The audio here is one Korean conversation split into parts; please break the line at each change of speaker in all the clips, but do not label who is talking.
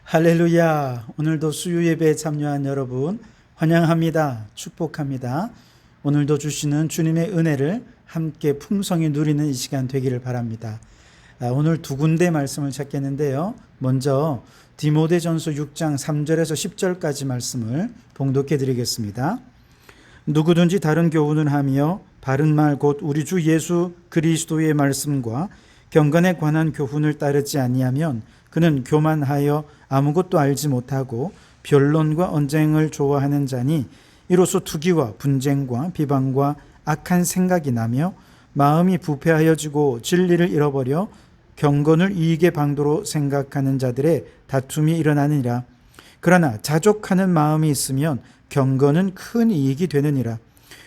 할렐루야. 오늘도 수요 예배에 참여한 여러분 환영합니다. 축복합니다. 오늘도 주시는 주님의 은혜를 함께 풍성히 누리는 이 시간 되기를 바랍니다. 오늘 두 군데 말씀을 찾겠는데요. 먼저 디모데전서 6장 3절에서 10절까지 말씀을 봉독해 드리겠습니다. 누구든지 다른 교훈을 하며 바른 말 곧 우리 주 예수 그리스도의 말씀과 경건에 관한 교훈을 따르지 아니하면 그는 교만하여 아무것도 알지 못하고 변론과 언쟁을 좋아하는 자니 이로써 투기와 분쟁과 비방과 악한 생각이 나며 마음이 부패하여지고 진리를 잃어버려 경건을 이익의 방도로 생각하는 자들의 다툼이 일어나느니라. 그러나 자족하는 마음이 있으면 경건은 큰 이익이 되느니라.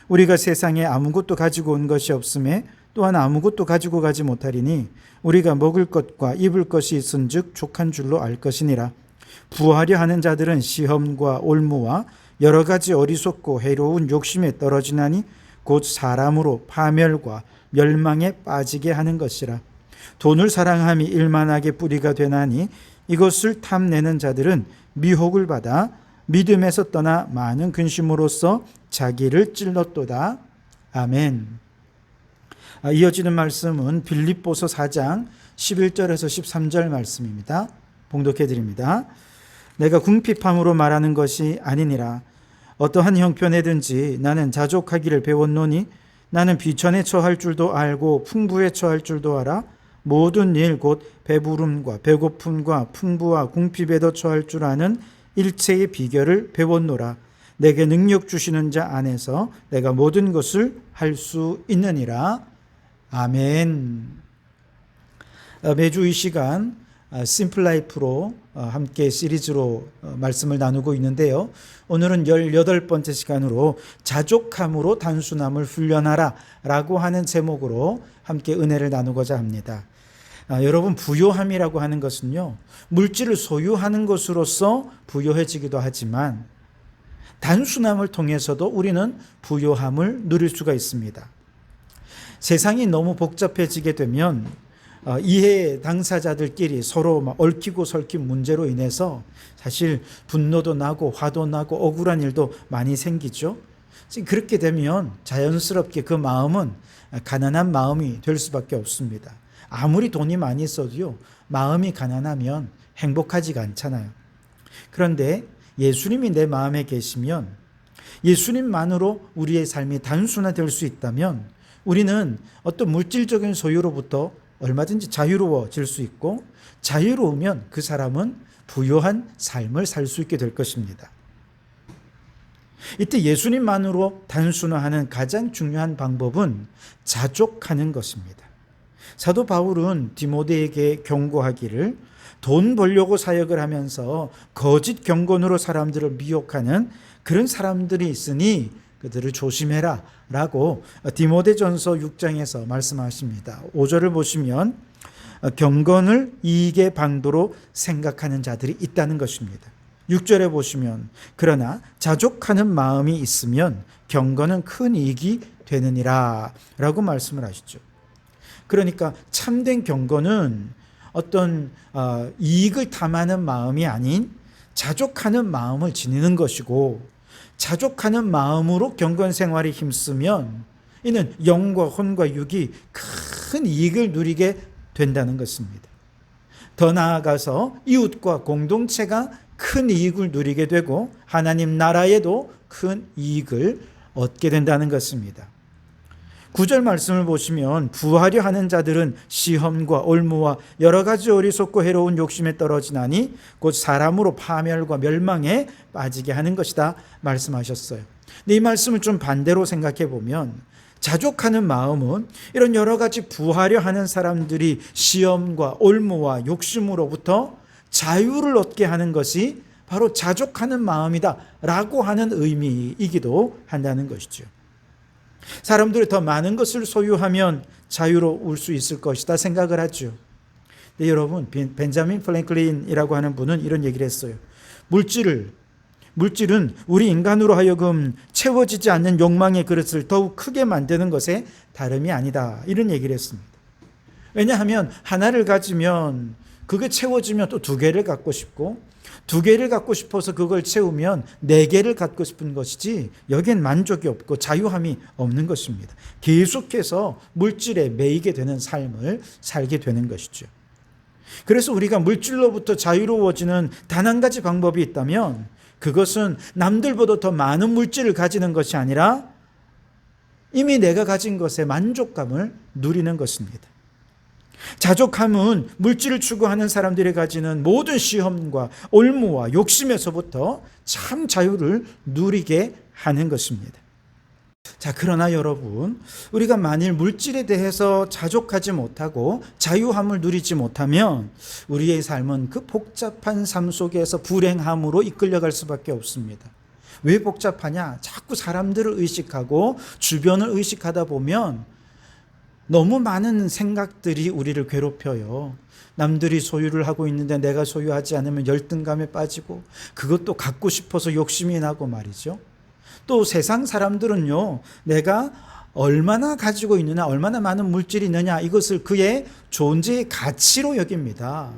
우리가 세상에 아무것도 가지고 온 것이 없음에 또한 아무것도 가지고 가지 못하리니 우리가 먹을 것과 입을 것이 있은즉 족한 줄로 알 것이니라. 부하려 하는 자들은 시험과 올무와 여러 가지 어리석고 해로운 욕심에 떨어지나니 곧 사람으로 파멸과 멸망에 빠지게 하는 것이라. 돈을 사랑함이 일만하게 뿌리가 되나니 이것을 탐내는 자들은 미혹을 받아 믿음에서 떠나 많은 근심으로써 자기를 찔렀도다. 아멘. 이어지는 말씀은 빌립보서 4장 11절에서 13절 말씀입니다. 봉독해 드립니다. 내가 궁핍함으로 말하는 것이 아니니라. 어떠한 형편에든지 나는 자족하기를 배웠노니 나는 비천에 처할 줄도 알고 풍부에 처할 줄도 알아. 모든 일 곧 배부름과 배고픔과 풍부와 궁핍에도 처할 줄 아는 일체의 비결을 배웠노라. 내게 능력 주시는 자 안에서 내가 모든 것을 할 수 있느니라. 아멘. 매주 이 시간 심플 라이프로 함께 시리즈로 말씀을 나누고 있는데요. 오늘은 18번째 시간으로 자족함으로 단순함을 훈련하라 라고 하는 제목으로 함께 은혜를 나누고자 합니다. 여러분, 부요함이라고 하는 것은요, 물질을 소유하는 것으로서 부요해지기도 하지만 단순함을 통해서도 우리는 부요함을 누릴 수가 있습니다. 세상이 너무 복잡해지게 되면 이해 당사자들끼리 서로 막 얽히고 설킨 문제로 인해서 사실 분노도 나고 화도 나고 억울한 일도 많이 생기죠. 그렇게 되면 자연스럽게 그 마음은 가난한 마음이 될 수밖에 없습니다. 아무리 돈이 많이 있어도요, 마음이 가난하면 행복하지가 않잖아요. 그런데 예수님이 내 마음에 계시면, 예수님만으로 우리의 삶이 단순화될 수 있다면 우리는 어떤 물질적인 소유로부터 얼마든지 자유로워질 수 있고, 자유로우면 그 사람은 부요한 삶을 살 수 있게 될 것입니다. 이때 예수님만으로 단순화하는 가장 중요한 방법은 자족하는 것입니다. 사도 바울은 디모데에게 경고하기를 돈 벌려고 사역을 하면서 거짓 경건으로 사람들을 미혹하는 그런 사람들이 있으니 그들을 조심해라 라고 디모데전서 6장에서 말씀하십니다. 5절을 보시면 경건을 이익의 방도로 생각하는 자들이 있다는 것입니다. 6절에 보시면 그러나 자족하는 마음이 있으면 경건은 큰 이익이 되느니라 라고 말씀을 하시죠. 그러니까 참된 경건은 어떤 이익을 탐하는 마음이 아닌 자족하는 마음을 지니는 것이고, 자족하는 마음으로 경건 생활에 힘쓰면 이는 영과 혼과 육이 큰 이익을 누리게 된다는 것입니다. 더 나아가서 이웃과 공동체가 큰 이익을 누리게 되고 하나님 나라에도 큰 이익을 얻게 된다는 것입니다. 9절 말씀을 보시면 부하려 하는 자들은 시험과 올무와 여러 가지 어리석고 해로운 욕심에 떨어지나니 곧 사람으로 파멸과 멸망에 빠지게 하는 것이다 말씀하셨어요. 근데 이 말씀을 좀 반대로 생각해 보면 자족하는 마음은 이런 여러 가지 부하려 하는 사람들이 시험과 올무와 욕심으로부터 자유를 얻게 하는 것이 바로 자족하는 마음이다 라고 하는 의미이기도 한다는 것이죠. 사람들이 더 많은 것을 소유하면 자유로울 수 있을 것이다 생각을 하죠. 근데 여러분, 벤자민 프랭클린이라고 하는 분은 이런 얘기를 했어요. 물질은 우리 인간으로 하여금 채워지지 않는 욕망의 그릇을 더욱 크게 만드는 것에 다름이 아니다, 이런 얘기를 했습니다. 왜냐하면 하나를 가지면 그게 채워지면 또 2개를 갖고 싶고 2개를 갖고 싶어서 그걸 채우면 4개를 갖고 싶은 것이지 여기엔 만족이 없고 자유함이 없는 것입니다. 계속해서 물질에 매이게 되는 삶을 살게 되는 것이죠. 그래서 우리가 물질로부터 자유로워지는 단 한 가지 방법이 있다면 그것은 남들보다 더 많은 물질을 가지는 것이 아니라 이미 내가 가진 것에 만족감을 누리는 것입니다. 자족함은 물질을 추구하는 사람들이 가지는 모든 시험과 올무와 욕심에서부터 참 자유를 누리게 하는 것입니다. 자, 그러나 여러분, 우리가 만일 물질에 대해서 자족하지 못하고 자유함을 누리지 못하면 우리의 삶은 그 복잡한 삶 속에서 불행함으로 이끌려갈 수밖에 없습니다. 왜 복잡하냐? 자꾸 사람들을 의식하고 주변을 의식하다 보면 너무 많은 생각들이 우리를 괴롭혀요. 남들이 소유를 하고 있는데 내가 소유하지 않으면 열등감에 빠지고 그것도 갖고 싶어서 욕심이 나고 말이죠. 또 세상 사람들은요, 내가 얼마나 가지고 있느냐, 얼마나 많은 물질이 있느냐, 이것을 그의 존재의 가치로 여깁니다.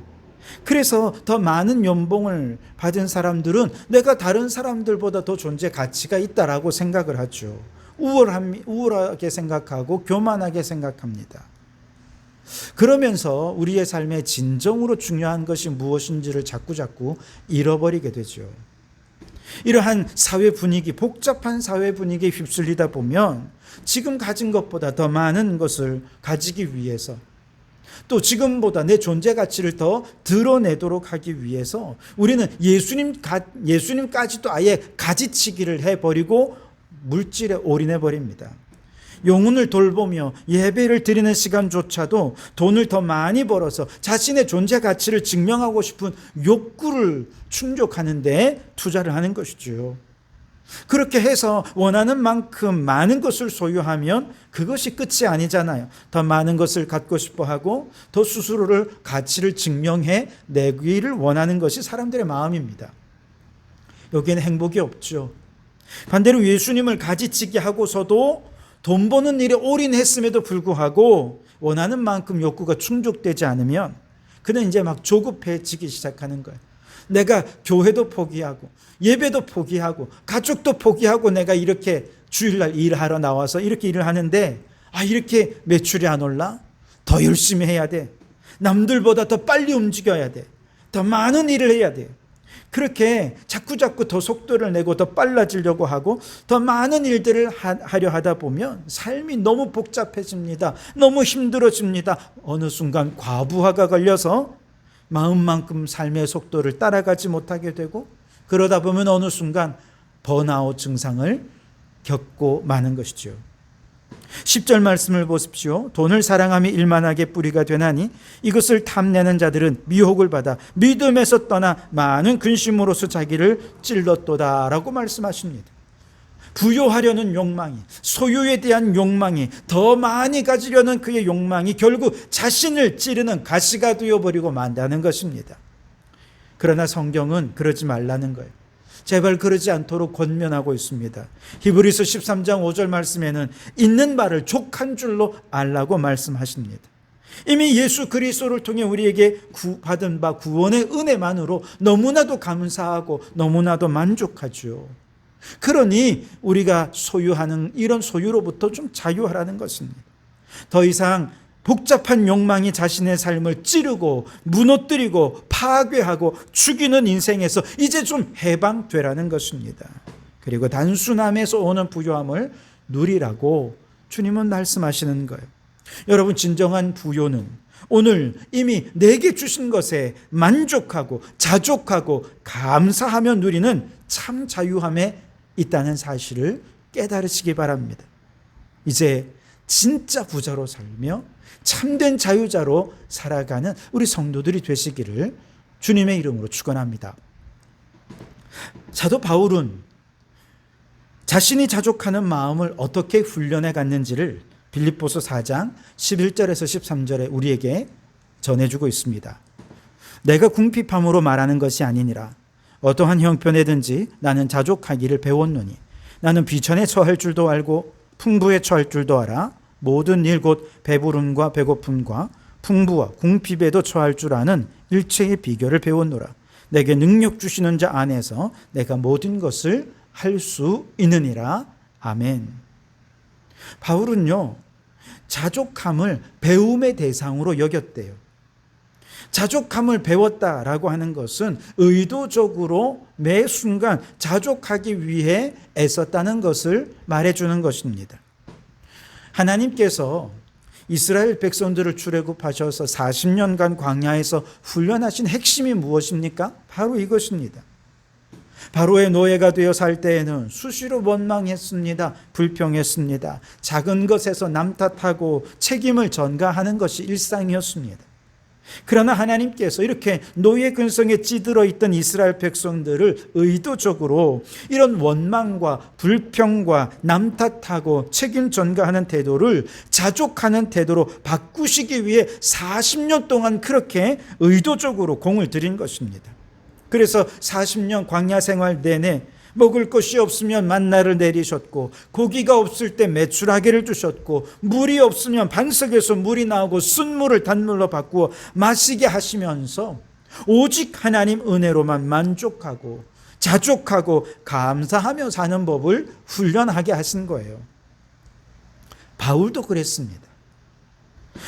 그래서 더 많은 연봉을 받은 사람들은 내가 다른 사람들보다 더 존재 가치가 있다라고 생각을 하죠. 우월하게 생각하고 교만하게 생각합니다. 그러면서 우리의 삶에 진정으로 중요한 것이 무엇인지를 자꾸 잃어버리게 되죠. 이러한 사회 분위기, 복잡한 사회 분위기에 휩쓸리다 보면 지금 가진 것보다 더 많은 것을 가지기 위해서 또 지금보다 내 존재 가치를 더 드러내도록 하기 위해서 우리는 예수님까지도 아예 가지치기를 해버리고 물질에 올인해 버립니다. 영혼을 돌보며 예배를 드리는 시간조차도 돈을 더 많이 벌어서 자신의 존재 가치를 증명하고 싶은 욕구를 충족하는 데 투자를 하는 것이죠. 그렇게 해서 원하는 만큼 많은 것을 소유하면 그것이 끝이 아니잖아요. 더 많은 것을 갖고 싶어 하고 더 스스로를 가치를 증명해 내기를 원하는 것이 사람들의 마음입니다. 여기에는 행복이 없죠. 반대로 예수님을 가지치기 하고서도 돈 버는 일에 올인했음에도 불구하고 원하는 만큼 욕구가 충족되지 않으면 그는 이제 막 조급해지기 시작하는 거예요. 내가 교회도 포기하고 예배도 포기하고 가족도 포기하고 내가 이렇게 주일날 일하러 나와서 이렇게 일을 하는데 이렇게 매출이 안 올라? 더 열심히 해야 돼. 남들보다 더 빨리 움직여야 돼. 더 많은 일을 해야 돼. 그렇게 자꾸 더 속도를 내고 더 빨라지려고 하고 더 많은 일들을 하려 하다 보면 삶이 너무 복잡해집니다. 너무 힘들어집니다. 어느 순간 과부하가 걸려서 마음만큼 삶의 속도를 따라가지 못하게 되고 그러다 보면 어느 순간 번아웃 증상을 겪고 마는 것이죠. 10절 말씀을 보십시오. 돈을 사랑함이 일만하게 뿌리가 되나니 이것을 탐내는 자들은 미혹을 받아 믿음에서 떠나 많은 근심으로서 자기를 찔렀도다 라고 말씀하십니다. 부요하려는 욕망이, 소유에 대한 욕망이, 더 많이 가지려는 그의 욕망이 결국 자신을 찌르는 가시가 되어버리고 만다는 것입니다. 그러나 성경은 그러지 말라는 거예요. 제발 그러지 않도록 권면하고 있습니다. 히브리서 13장 5절 말씀에는 있는 바를 족한 줄로 알라고 말씀하십니다. 이미 예수 그리스도를 통해 우리에게 받은 바 구원의 은혜만으로 너무나도 감사하고 너무나도 만족하죠. 그러니 우리가 소유하는 이런 소유로부터 좀 자유하라는 것입니다. 더 이상 복잡한 욕망이 자신의 삶을 찌르고 무너뜨리고 파괴하고 죽이는 인생에서 이제 좀 해방되라는 것입니다. 그리고 단순함에서 오는 부요함을 누리라고 주님은 말씀하시는 거예요. 여러분, 진정한 부요는 오늘 이미 내게 주신 것에 만족하고 자족하고 감사하며 누리는 참 자유함에 있다는 사실을 깨달으시기 바랍니다. 이제 진짜 부자로 살며 참된 자유자로 살아가는 우리 성도들이 되시기를 주님의 이름으로 축원합니다. 사도 바울은 자신이 자족하는 마음을 어떻게 훈련해 갔는지를 빌립보서 4장 11절에서 13절에 우리에게 전해주고 있습니다. 내가 궁핍함으로 말하는 것이 아니니라. 어떠한 형편에든지 나는 자족하기를 배웠노니 나는 비천에 처할 줄도 알고 풍부에 처할 줄도 알아. 모든 일 곧 배부름과 배고픔과 풍부와 궁핍에도 처할 줄 아는 일체의 비결을 배웠노라. 내게 능력 주시는 자 안에서 내가 모든 것을 할 수 있느니라. 아멘. 바울은요, 자족함을 배움의 대상으로 여겼대요. 자족함을 배웠다라고 하는 것은 의도적으로 매 순간 자족하기 위해 애썼다는 것을 말해주는 것입니다. 하나님께서 이스라엘 백성들을 출애굽하셔서 40년간 광야에서 훈련하신 핵심이 무엇입니까? 바로 이것입니다. 바로의 노예가 되어 살 때에는 수시로 원망했습니다. 불평했습니다. 작은 것에서 남 탓하고 책임을 전가하는 것이 일상이었습니다. 그러나 하나님께서 이렇게 노예 근성에 찌들어 있던 이스라엘 백성들을 의도적으로 이런 원망과 불평과 남 탓하고 책임 전가하는 태도를 자족하는 태도로 바꾸시기 위해 40년 동안 그렇게 의도적으로 공을 들인 것입니다. 그래서 40년 광야 생활 내내 먹을 것이 없으면 만나를 내리셨고, 고기가 없을 때 메추라기를 주셨고, 물이 없으면 반석에서 물이 나오고 쓴물을 단물로 바꾸어 마시게 하시면서 오직 하나님 은혜로만 만족하고 자족하고 감사하며 사는 법을 훈련하게 하신 거예요. 바울도 그랬습니다.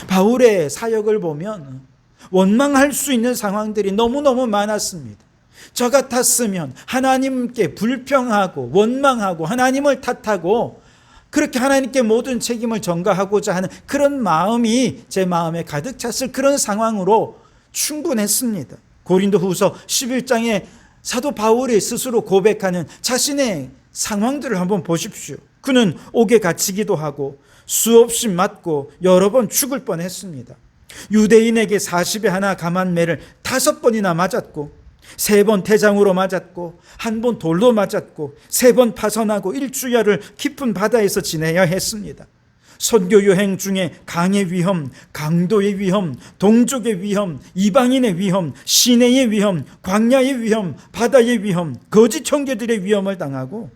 바울의 사역을 보면 원망할 수 있는 상황들이 너무너무 많았습니다. 저 같았으면 하나님께 불평하고 원망하고 하나님을 탓하고 그렇게 하나님께 모든 책임을 전가하고자 하는 그런 마음이 제 마음에 가득 찼을 그런 상황으로 충분했습니다. 고린도후서 11장에 사도 바울이 스스로 고백하는 자신의 상황들을 한번 보십시오. 그는 옥에 갇히기도 하고 수없이 맞고 여러 번 죽을 뻔했습니다. 유대인에게 40에 하나 감한 매를 5번이나 맞았고, 3번 태장으로 맞았고, 1번 돌로 맞았고, 3번 파선하고 1주야를 깊은 바다에서 지내야 했습니다. 선교 여행 중에 강의 위험, 강도의 위험, 동족의 위험, 이방인의 위험, 시내의 위험, 광야의 위험, 바다의 위험, 거짓 형제들의 위험을 당하고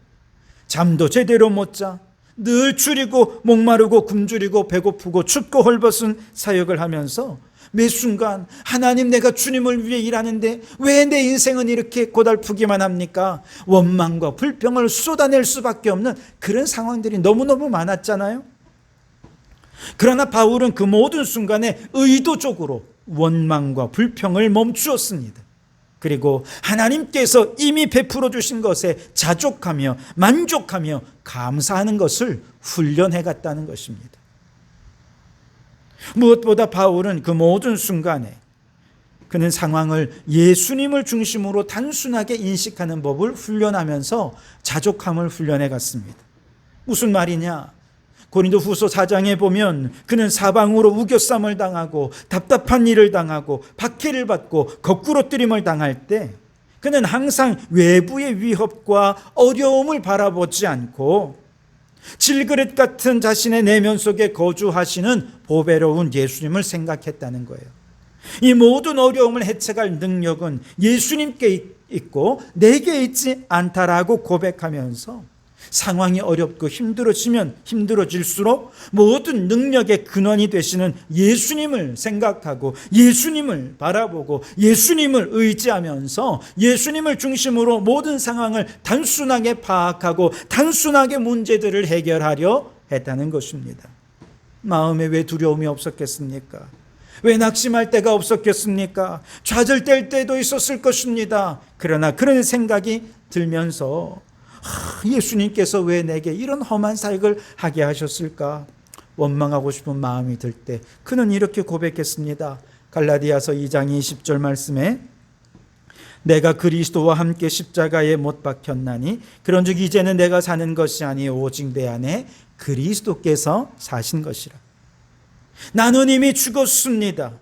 잠도 제대로 못 자, 늘 줄이고 목마르고 굶주리고 배고프고 춥고 헐벗은 사역을 하면서 매 순간 하나님, 내가 주님을 위해 일하는데 왜 내 인생은 이렇게 고달프기만 합니까? 원망과 불평을 쏟아낼 수밖에 없는 그런 상황들이 너무너무 많았잖아요. 그러나 바울은 그 모든 순간에 의도적으로 원망과 불평을 멈추었습니다. 그리고 하나님께서 이미 베풀어 주신 것에 자족하며 만족하며 감사하는 것을 훈련해 갔다는 것입니다. 무엇보다 바울은 그 모든 순간에 그는 상황을 예수님을 중심으로 단순하게 인식하는 법을 훈련하면서 자족함을 훈련해 갔습니다. 무슨 말이냐? 고린도후서 4장에 보면 그는 사방으로 우겨쌈을 당하고 답답한 일을 당하고 박해를 받고 거꾸로 뜨림을 당할 때 그는 항상 외부의 위협과 어려움을 바라보지 않고 질그릇 같은 자신의 내면 속에 거주하시는 보배로운 예수님을 생각했다는 거예요. 이 모든 어려움을 해체할 능력은 예수님께 있고 내게 있지 않다라고 고백하면서 상황이 어렵고 힘들어지면 힘들어질수록 모든 능력의 근원이 되시는 예수님을 생각하고 예수님을 바라보고 예수님을 의지하면서 예수님을 중심으로 모든 상황을 단순하게 파악하고 단순하게 문제들을 해결하려 했다는 것입니다. 마음에 왜 두려움이 없었겠습니까? 왜 낙심할 때가 없었겠습니까? 좌절될 때도 있었을 것입니다. 그러나 그런 생각이 들면서 예수님께서 왜 내게 이런 험한 사역을 하게 하셨을까? 원망하고 싶은 마음이 들 때 그는 이렇게 고백했습니다. 갈라디아서 2장 20절 말씀에 내가 그리스도와 함께 십자가에 못 박혔나니 그런즉 이제는 내가 사는 것이 아니 오직 내 안에 그리스도께서 사신 것이라. 나는 이미 죽었습니다.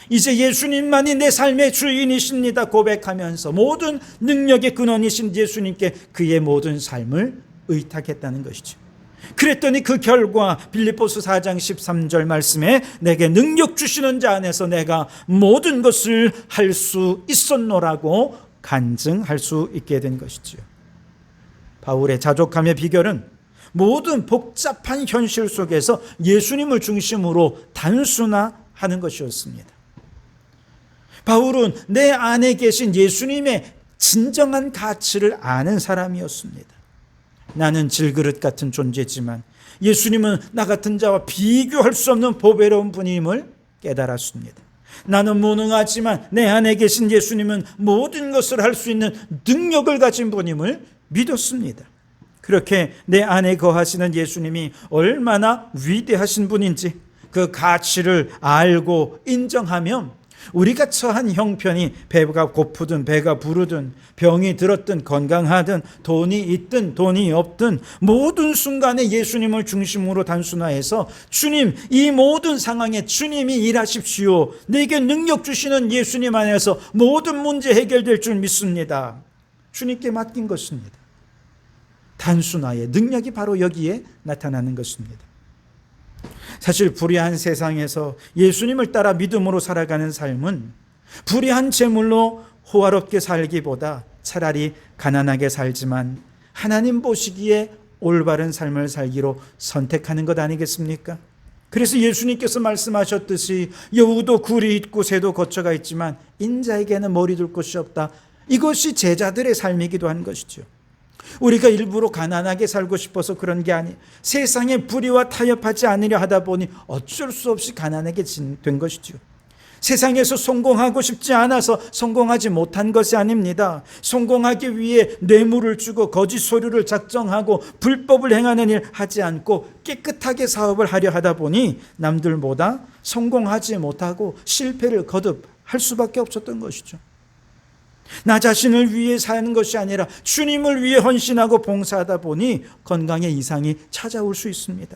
이제 예수님만이 내 삶의 주인이십니다 고백하면서 모든 능력의 근원이신 예수님께 그의 모든 삶을 의탁했다는 것이죠. 그랬더니 그 결과 빌립보서 4장 13절 말씀에 내게 능력 주시는 자 안에서 내가 모든 것을 할 수 있었노라고 간증할 수 있게 된 것이죠. 바울의 자족함의 비결은 모든 복잡한 현실 속에서 예수님을 중심으로 하는 것이었습니다. 바울은 내 안에 계신 예수님의 진정한 가치를 아는 사람이었습니다. 나는 질그릇 같은 존재지만 예수님은 나 같은 자와 비교할 수 없는 보배로운 분임을 깨달았습니다. 나는 무능하지만 내 안에 계신 예수님은 모든 것을 할 수 있는 능력을 가진 분임을 믿었습니다. 그렇게 내 안에 거하시는 예수님이 얼마나 위대하신 분인지 그 가치를 알고 인정하면 우리가 처한 형편이 배가 고프든 배가 부르든 병이 들었든 건강하든 돈이 있든 돈이 없든 모든 순간에 예수님을 중심으로 단순화해서 주님, 이 모든 상황에 주님이 일하십시오. 내게 능력 주시는 예수님 안에서 모든 문제 해결될 줄 믿습니다. 주님께 맡긴 것입니다. 단순화의 능력이 바로 여기에 나타나는 것입니다. 사실 불의한 세상에서 예수님을 따라 믿음으로 살아가는 삶은 불의한 재물로 호화롭게 살기보다 차라리 가난하게 살지만 하나님 보시기에 올바른 삶을 살기로 선택하는 것 아니겠습니까? 그래서 예수님께서 말씀하셨듯이 여우도 굴이 있고 새도 거처가 있지만 인자에게는 머리 둘 곳이 없다. 이것이 제자들의 삶이기도 한 것이죠. 우리가 일부러 가난하게 살고 싶어서 그런 게 아니, 세상의 불의와 타협하지 않으려 하다 보니 어쩔 수 없이 가난하게 된 것이죠. 세상에서 성공하고 싶지 않아서 성공하지 못한 것이 아닙니다. 성공하기 위해 뇌물을 주고 거짓 서류를 작성하고 불법을 행하는 일 하지 않고 깨끗하게 사업을 하려 하다 보니 남들보다 성공하지 못하고 실패를 거듭할 수밖에 없었던 것이죠. 나 자신을 위해 사는 것이 아니라 주님을 위해 헌신하고 봉사하다 보니 건강에 이상이 찾아올 수 있습니다.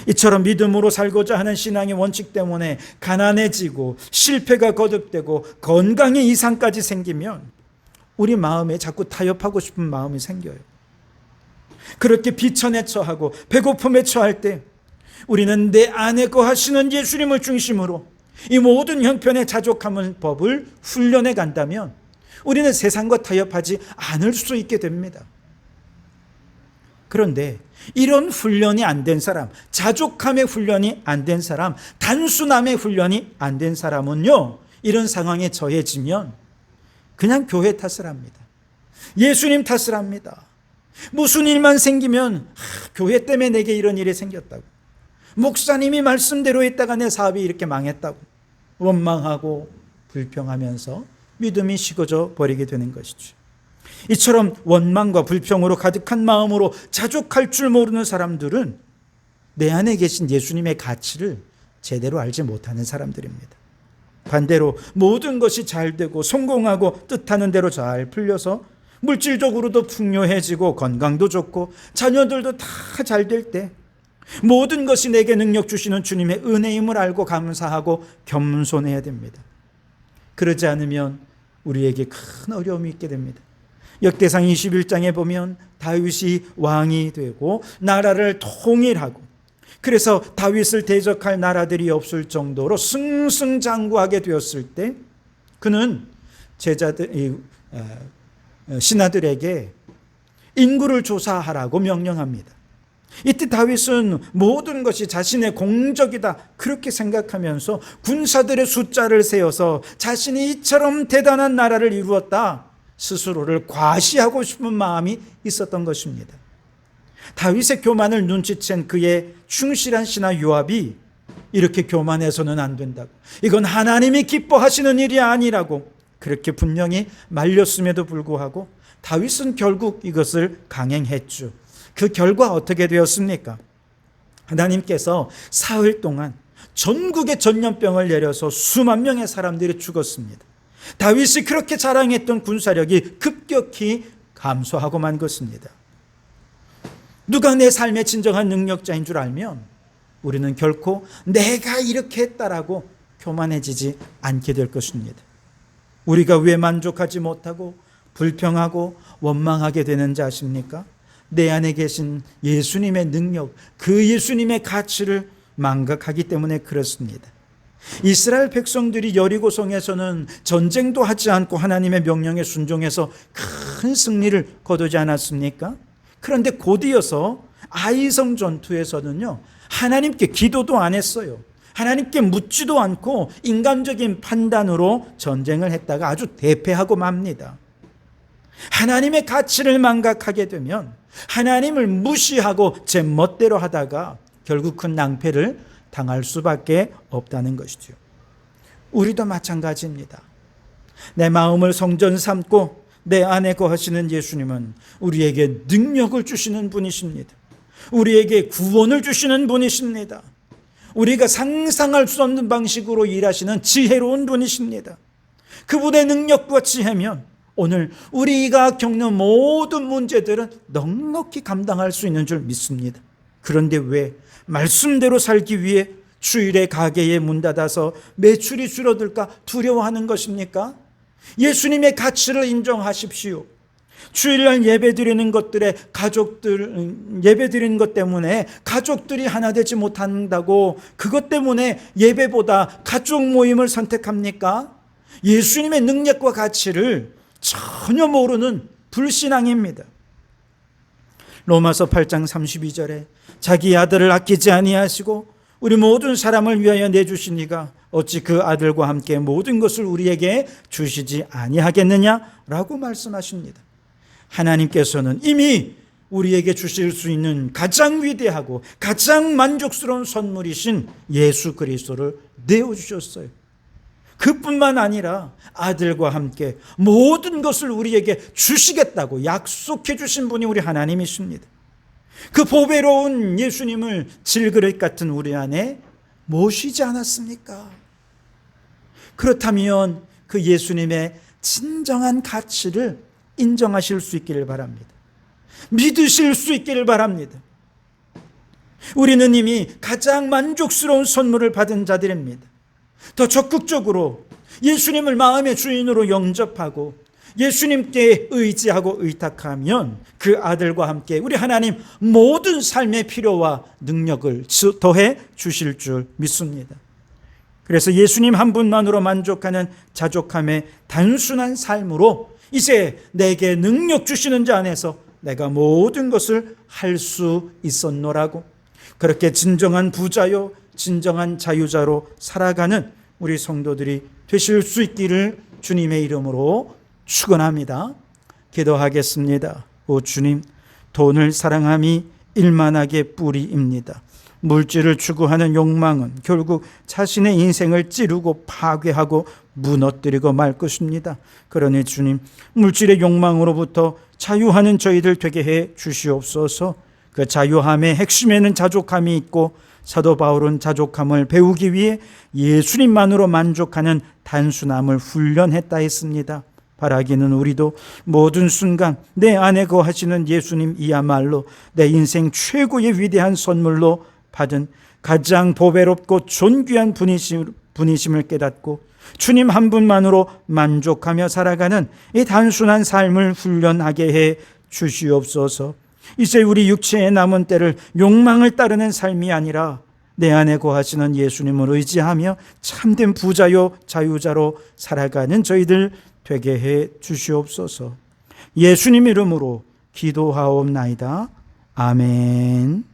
이처럼 믿음으로 살고자 하는 신앙의 원칙 때문에 가난해지고 실패가 거듭되고 건강에 이상까지 생기면 우리 마음에 자꾸 타협하고 싶은 마음이 생겨요. 그렇게 비천에 처하고 배고픔에 처할 때 우리는 내 안에 거하시는 예수님을 중심으로 이 모든 형편의 자족하는 법을 훈련해 간다면 우리는 세상과 타협하지 않을 수 있게 됩니다. 그런데 이런 훈련이 안 된 사람, 자족함의 훈련이 안 된 사람, 단순함의 훈련이 안 된 사람은요, 이런 상황에 처해지면 그냥 교회 탓을 합니다. 예수님 탓을 합니다. 무슨 일만 생기면 교회 때문에 내게 이런 일이 생겼다고, 목사님이 말씀대로 했다가 내 사업이 이렇게 망했다고 원망하고 불평하면서 믿음이 식어져 버리게 되는 것이죠. 이처럼 원망과 불평으로 가득한 마음으로 자족할 줄 모르는 사람들은 내 안에 계신 예수님의 가치를 제대로 알지 못하는 사람들입니다. 반대로 모든 것이 잘 되고 성공하고 뜻하는 대로 잘 풀려서 물질적으로도 풍요해지고 건강도 좋고 자녀들도 다 잘 될 때 모든 것이 내게 능력 주시는 주님의 은혜임을 알고 감사하고 겸손해야 됩니다. 그러지 않으면 우리에게 큰 어려움이 있게 됩니다. 역대상 21장에 보면 다윗이 왕이 되고 나라를 통일하고 그래서 다윗을 대적할 나라들이 없을 정도로 승승장구하게 되었을 때 그는 신하들에게 인구를 조사하라고 명령합니다. 이때 다윗은 모든 것이 자신의 공적이다 그렇게 생각하면서 군사들의 숫자를 세어서 자신이 이처럼 대단한 나라를 이루었다 스스로를 과시하고 싶은 마음이 있었던 것입니다. 다윗의 교만을 눈치챈 그의 충실한 신하 요압이 이렇게 교만해서는 안 된다고, 이건 하나님이 기뻐하시는 일이 아니라고 그렇게 분명히 말렸음에도 불구하고 다윗은 결국 이것을 강행했죠. 그 결과 어떻게 되었습니까? 하나님께서 사흘 동안 전국에 전염병을 내려서 수만 명의 사람들이 죽었습니다. 다윗이 그렇게 자랑했던 군사력이 급격히 감소하고만 것입니다. 누가 내 삶의 진정한 능력자인 줄 알면 우리는 결코 내가 이렇게 했다라고 교만해지지 않게 될 것입니다. 우리가 왜 만족하지 못하고 불평하고 원망하게 되는지 아십니까? 내 안에 계신 예수님의 능력, 그 예수님의 가치를 망각하기 때문에 그렇습니다. 이스라엘 백성들이 여리고성에서는 전쟁도 하지 않고 하나님의 명령에 순종해서 큰 승리를 거두지 않았습니까? 그런데 곧이어서 아이성 전투에서는요, 하나님께 기도도 안 했어요. 하나님께 묻지도 않고 인간적인 판단으로 전쟁을 했다가 아주 대패하고 맙니다. 하나님의 가치를 망각하게 되면 하나님을 무시하고 제 멋대로 하다가 결국 큰 낭패를 당할 수밖에 없다는 것이죠. 우리도 마찬가지입니다. 내 마음을 성전 삼고 내 안에 거하시는 예수님은 우리에게 능력을 주시는 분이십니다. 우리에게 구원을 주시는 분이십니다. 우리가 상상할 수 없는 방식으로 일하시는 지혜로운 분이십니다. 그분의 능력과 지혜면 오늘 우리가 겪는 모든 문제들은 넉넉히 감당할 수 있는 줄 믿습니다. 그런데 왜 말씀대로 살기 위해 주일에 가게에 문 닫아서 매출이 줄어들까 두려워하는 것입니까? 예수님의 가치를 인정하십시오. 주일날 예배드리는 것들에 예배드리는 것 때문에 가족들이 하나 되지 못한다고 그것 때문에 예배보다 가족 모임을 선택합니까? 예수님의 능력과 가치를 전혀 모르는 불신앙입니다. 로마서 8장 32절에 자기 아들을 아끼지 아니하시고 우리 모든 사람을 위하여 내주시니가 어찌 그 아들과 함께 모든 것을 우리에게 주시지 아니하겠느냐라고 말씀하십니다. 하나님께서는 이미 우리에게 주실 수 있는 가장 위대하고 가장 만족스러운 선물이신 예수 그리스도를 내어주셨어요. 그뿐만 아니라 아들과 함께 모든 것을 우리에게 주시겠다고 약속해 주신 분이 우리 하나님이십니다. 그 보배로운 예수님을 질그릇 같은 우리 안에 모시지 않았습니까? 그렇다면 그 예수님의 진정한 가치를 인정하실 수 있기를 바랍니다. 믿으실 수 있기를 바랍니다. 우리는 이미 가장 만족스러운 선물을 받은 자들입니다. 더 적극적으로 예수님을 마음의 주인으로 영접하고 예수님께 의지하고 의탁하면 그 아들과 함께 우리 하나님 모든 삶의 필요와 능력을 더해 주실 줄 믿습니다. 그래서 예수님 한 분만으로 만족하는 자족함의 단순한 삶으로 이제 내게 능력 주시는 자 안에서 내가 모든 것을 할 수 있었노라고, 그렇게 진정한 부자요 진정한 자유자로 살아가는 우리 성도들이 되실 수 있기를 주님의 이름으로 축원합니다. 기도하겠습니다. 오 주님, 돈을 사랑함이 일만하게 뿌리입니다. 물질을 추구하는 욕망은 결국 자신의 인생을 찌르고 파괴하고 무너뜨리고 말 것입니다. 그러니 주님, 물질의 욕망으로부터 자유하는 저희들 되게 해 주시옵소서. 그 자유함의 핵심에는 자족함이 있고 사도 바울은 자족함을 배우기 위해 예수님만으로 만족하는 단순함을 훈련했다 했습니다. 바라기는 우리도 모든 순간 내 안에 거하시는 예수님 이야말로 내 인생 최고의 위대한 선물로 받은 가장 보배롭고 존귀한 분이심을 깨닫고 주님 한 분만으로 만족하며 살아가는 이 단순한 삶을 훈련하게 해 주시옵소서. 이제 우리 육체의 남은 때를 욕망을 따르는 삶이 아니라 내 안에 거하시는 예수님을 의지하며 참된 부자요 자유자로 살아가는 저희들 되게 해 주시옵소서. 예수님 이름으로 기도하옵나이다. 아멘.